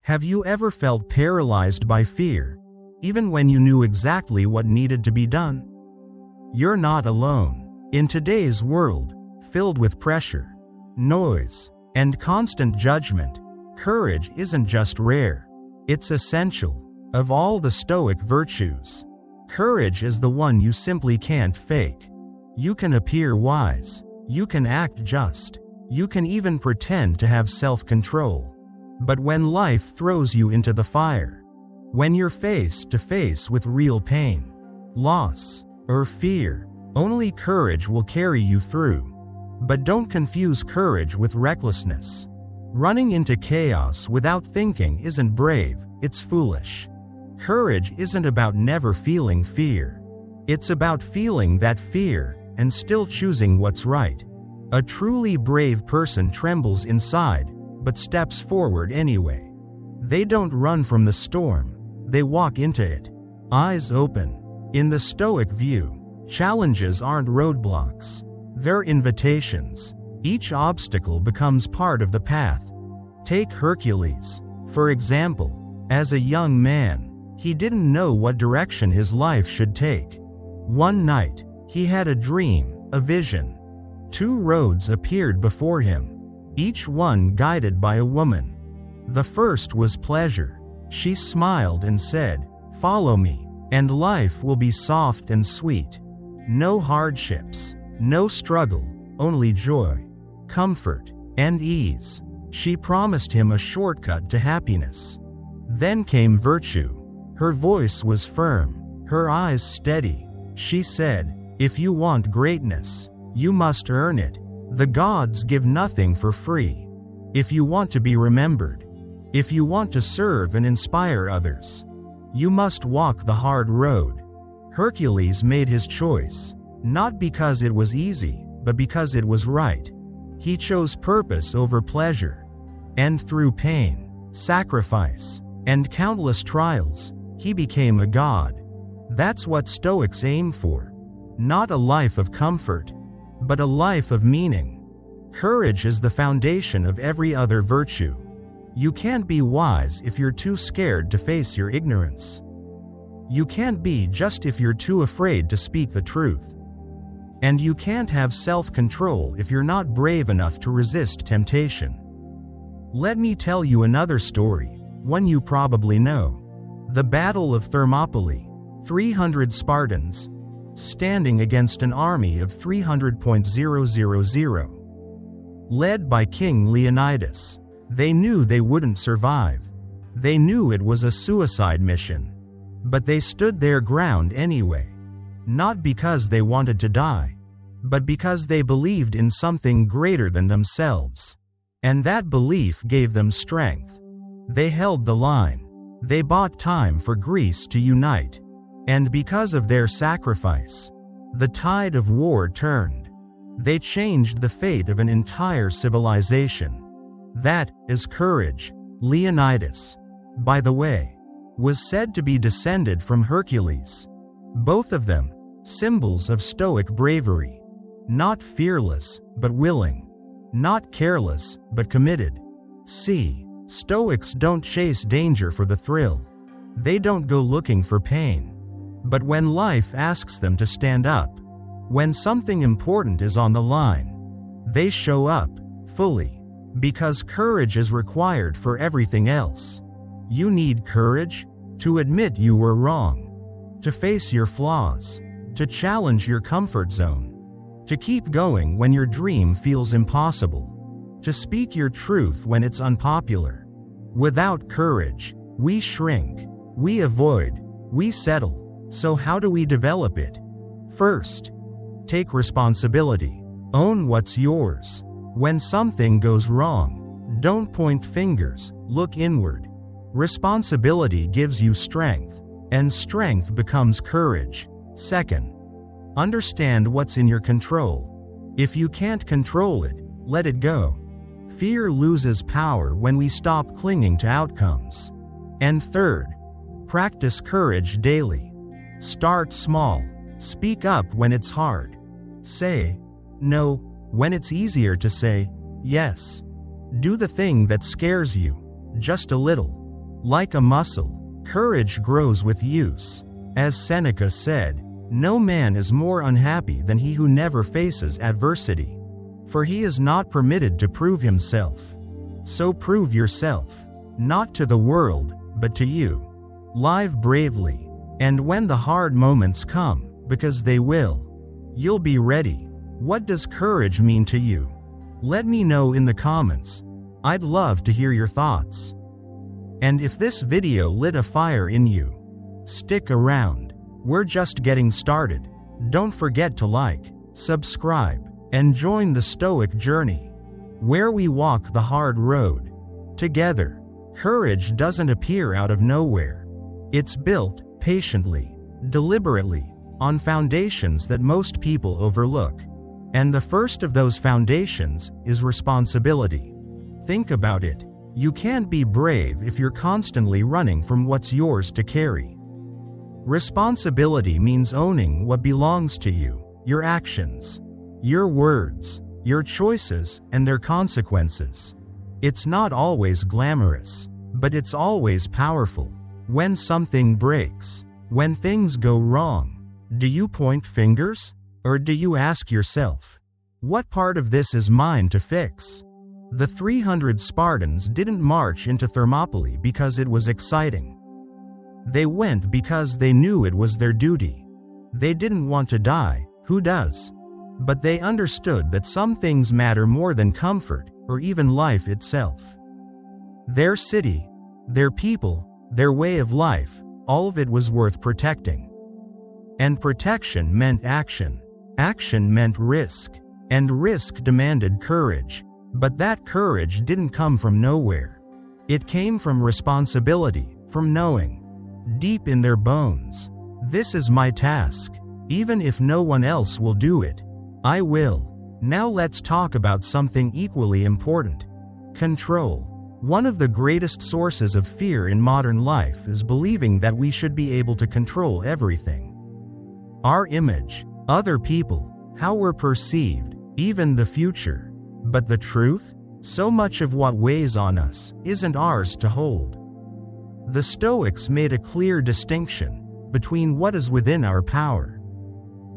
Have you ever felt paralyzed by fear, even when you knew exactly what needed to be done? You're not alone. In today's world, filled with pressure, noise, and constant judgment, courage isn't just rare, it's essential. Of all the Stoic virtues, courage is the one you simply can't fake. You can appear wise, you can act just, you can even pretend to have self-control. But when life throws you into the fire, when you're face to face with real pain, loss, or fear, only courage will carry you through. But don't confuse courage with recklessness. Running into chaos without thinking isn't brave, it's foolish. Courage isn't about never feeling fear. It's about feeling that fear and still choosing what's right. A truly brave person trembles inside, but steps forward anyway. They don't run from the storm, they walk into it, eyes open. In the Stoic view, challenges aren't roadblocks, they're invitations. Each obstacle becomes part of the path. Take Hercules, for example. As a young man, he didn't know what direction his life should take. One night, he had a dream, a vision. Two roads appeared before him, each one guided by a woman. The first was pleasure. She smiled and said, "Follow me, and life will be soft and sweet. No hardships, no struggle, only joy, comfort, and ease." She promised him a shortcut to happiness. Then came virtue. Her voice was firm, her eyes steady. She said, "If you want greatness, you must earn it. The gods give nothing for free. If you want to be remembered, if you want to serve and inspire others, you must walk the hard road." Hercules made his choice, not because it was easy, but because it was right. He chose purpose over pleasure. And through pain, sacrifice, and countless trials, he became a god. That's what Stoics aim for. Not a life of comfort, but a life of meaning. Courage is the foundation of every other virtue. You can't be wise if you're too scared to face your ignorance. You can't be just if you're too afraid to speak the truth. And you can't have self-control if you're not brave enough to resist temptation. Let me tell you another story, one you probably know. The Battle of Thermopylae, 300 Spartans, standing against an army of 300,000. Led by King Leonidas. They knew they wouldn't survive. They knew it was a suicide mission. But they stood their ground anyway. Not because they wanted to die, but because they believed in something greater than themselves. And that belief gave them strength. They held the line. They bought time for Greece to unite. And because of their sacrifice, the tide of war turned. They changed the fate of an entire civilization. That is courage. Leonidas, by the way, was said to be descended from Hercules. Both of them, symbols of Stoic bravery. Not fearless, but willing. Not careless, but committed. See, Stoics don't chase danger for the thrill. They don't go looking for pain. But when life asks them to stand up, when something important is on the line, they show up, fully. Because courage is required for everything else. You need courage to admit you were wrong, to face your flaws, to challenge your comfort zone, to keep going when your dream feels impossible, to speak your truth when it's unpopular. Without courage, we shrink, we avoid, we settle. So how do we develop it? First, take responsibility. Own what's yours. When something goes wrong, don't point fingers, look inward. Responsibility gives you strength, and strength becomes courage. Second, understand what's in your control. If you can't control it, let it go. Fear loses power when we stop clinging to outcomes. And third, practice courage daily. Start small. Speak up when it's hard. Say no when it's easier to say yes. Do the thing that scares you, just a little. Like a muscle, courage grows with use. As Seneca said, "No man is more unhappy than he who never faces adversity, for he is not permitted to prove himself. So prove yourself, not to the world, but to you. Live bravely, and when the hard moments come, because they will, you'll be ready." What does courage mean to you? Let me know in the comments. I'd love to hear your thoughts. And if this video lit a fire in you, stick around. We're just getting started. Don't forget to like, subscribe, and join the Stoic journey, where we walk the hard road together. Courage doesn't appear out of nowhere. It's built patiently, deliberately, on foundations that most people overlook. And the first of those foundations is responsibility. Think about it. You can't be brave if you're constantly running from what's yours to carry. Responsibility means owning what belongs to you, your actions, your words, your choices, and their consequences. It's not always glamorous, but it's always powerful. When something breaks, when things go wrong, do you point fingers? Or do you ask yourself, what part of this is mine to fix? The 300 Spartans didn't march into Thermopylae because it was exciting. They went because they knew it was their duty. They didn't want to die, who does? But they understood that some things matter more than comfort, or even life itself. Their city, their people, their way of life, all of it was worth protecting. And protection meant action. Action meant risk, and risk demanded courage. But that courage didn't come from nowhere. It came from responsibility, from knowing, deep in their bones, this is my task. Even if no one else will do it, I will. Now let's talk about something equally important: control. One of the greatest sources of fear in modern life is believing that we should be able to control everything. Our image, other people, how we're perceived, even the future. But the truth? So much of what weighs on us isn't ours to hold. The Stoics made a clear distinction between what is within our power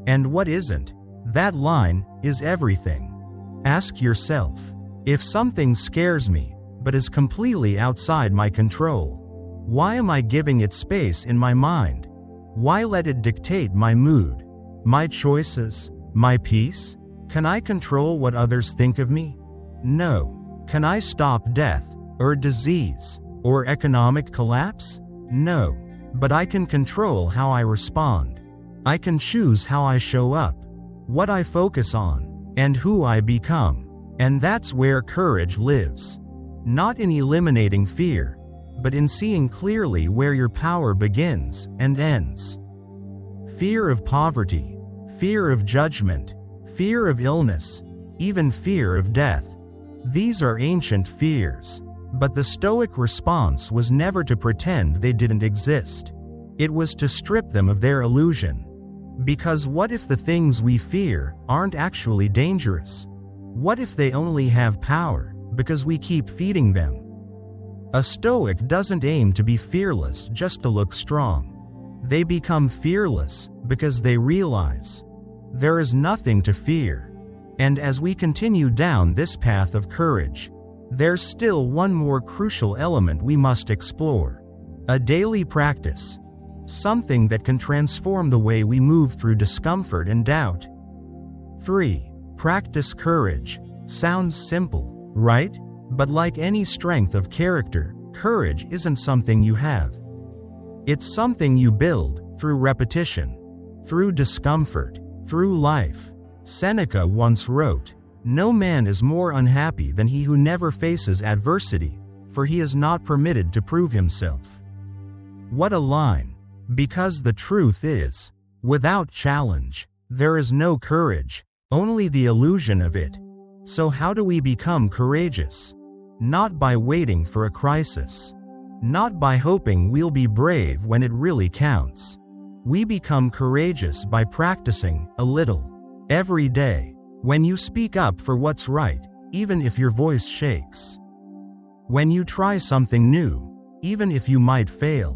and what isn't. That line is everything. Ask yourself, if something scares me but is completely outside my control, why am I giving it space in my mind? Why let it dictate my mood, my choices, my peace? Can I control what others think of me? No. Can I stop death, or disease, or economic collapse? No. But I can control how I respond. I can choose how I show up, what I focus on, and who I become. And that's where courage lives. Not in eliminating fear, but in seeing clearly where your power begins and ends. Fear of poverty, fear of judgment, fear of illness, even fear of death. These are ancient fears, but the Stoic response was never to pretend they didn't exist. It was to strip them of their illusion. Because what if the things we fear aren't actually dangerous? What if they only have power because we keep feeding them? A Stoic doesn't aim to be fearless just to look strong. They become fearless because they realize there is nothing to fear. And as we continue down this path of courage, there's still one more crucial element we must explore: a daily practice. Something that can transform the way we move through discomfort and doubt. 3. Practice courage. Sounds simple, right? But like any strength of character, courage isn't something you have. It's something you build through repetition, through discomfort, through life. Seneca once wrote, "No man is more unhappy than he who never faces adversity, for he is not permitted to prove himself." What a line! Because the truth is, without challenge, there is no courage, only the illusion of it. So how do we become courageous? Not by waiting for a crisis. Not by hoping we'll be brave when it really counts. We become courageous by practicing a little. Every day, when you speak up for what's right, even if your voice shakes. When you try something new, even if you might fail.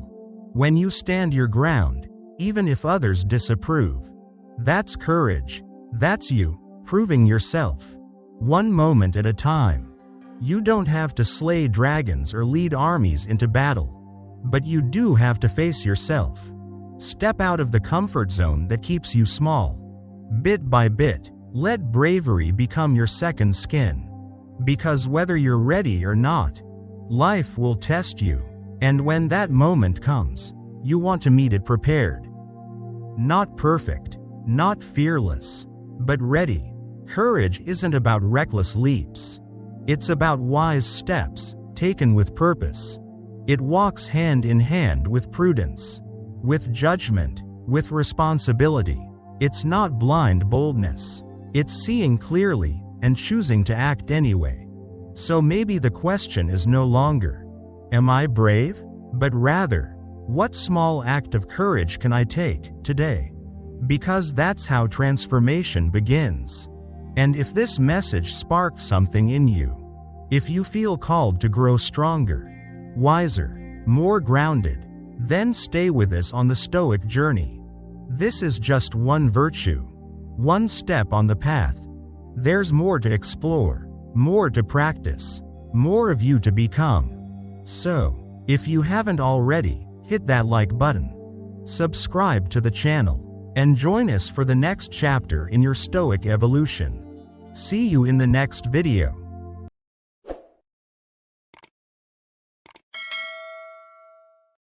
When you stand your ground, even if others disapprove. That's courage. That's you, proving yourself. One moment at a time. You don't have to slay dragons or lead armies into battle. But you do have to face yourself. Step out of the comfort zone that keeps you small. Bit by bit, let bravery become your second skin. Because whether you're ready or not, life will test you. And when that moment comes, you want to meet it prepared. Not perfect, not fearless, but ready. Courage isn't about reckless leaps. It's about wise steps, taken with purpose. It walks hand in hand with prudence, with judgment, with responsibility. It's not blind boldness. It's seeing clearly and choosing to act anyway. So maybe the question is no longer, am I brave? But rather, what small act of courage can I take today? Because that's how transformation begins. And if this message sparked something in you, if you feel called to grow stronger, wiser, more grounded, then stay with us on the Stoic journey. This is just one virtue, one step on the path. There's more to explore, more to practice, more of you to become. So, if you haven't already, hit that like button, subscribe to the channel, and join us for the next chapter in your Stoic evolution. See you in the next video.